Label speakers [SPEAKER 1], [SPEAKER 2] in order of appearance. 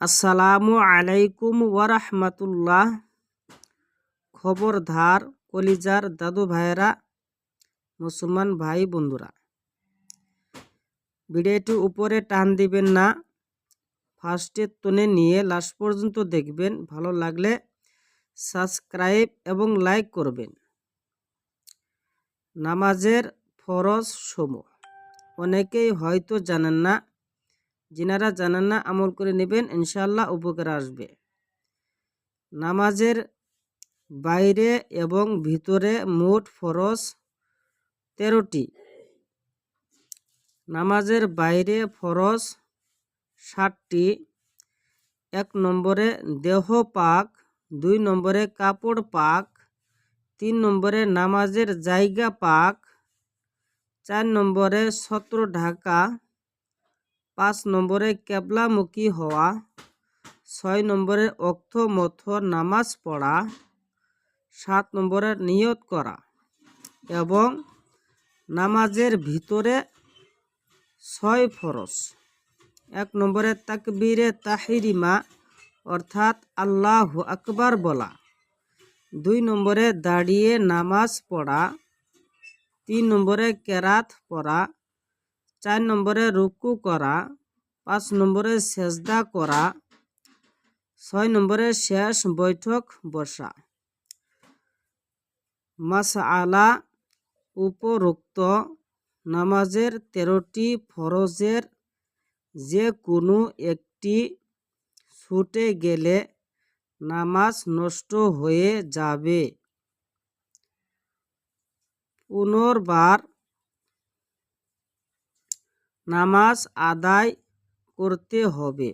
[SPEAKER 1] আসসালামু আলাইকুম ওয়ারাহমাতুল্লাহ। খবরদার কলিজার দাদু ভাইয়েরা, মুসলমান ভাই বন্ধুরা, ভিডিওটি উপরে টান দিবেন না, ফার্স্টে টনে নিয়ে লাস্ট পর্যন্ত দেখবেন। ভালো লাগলে সাবস্ক্রাইব এবং লাইক করবেন। নামাজের ফরজ সমূহ অনেকেই হয়তো জানেন না। যিনারা জানেন না আমল করে নেবেন, ইনশাআল্লাহ উপকার আসবে। নামাজের বাইরে এবং ভিতরে মোট ফরজ 13টি। নামাজের বাইরে ফরজ 7টি। 1 নম্বরে দেহ পাক, 2 নম্বরে কাপড় পাক, 3 নম্বরে নামাজের জায়গা পাক, 4 নম্বরে ছত্র ঢাকা, 5 নম্বরে কেবলামুখী হওয়া, 6 নম্বরে ওয়াক্ত মতো নামাজ পড়া, 7 নম্বরে নিয়ত করা এবং নামাজের ভিতরে 6 ফরজ। 1 নম্বরে তাকবীরে তাহরিমা অর্থাৎ আল্লাহু আকবার বলা, 2 নম্বরে দাঁড়িয়ে নামাজ পড়া, 3 নম্বরে কেরাত পড়া, 4 নম্বরে রুকু করা, 5 নম্বরে সেজদা করা, 6 নম্বরে শেষ বৈঠক বসা। মাসআলা: উপরোক্ত নামাজের 13টি ফরজের যে কোনো একটি ছুটে গেলে নামাজ নষ্ট হয়ে যাবে। পুনর্বার নামাজ আদায় করতে হবে।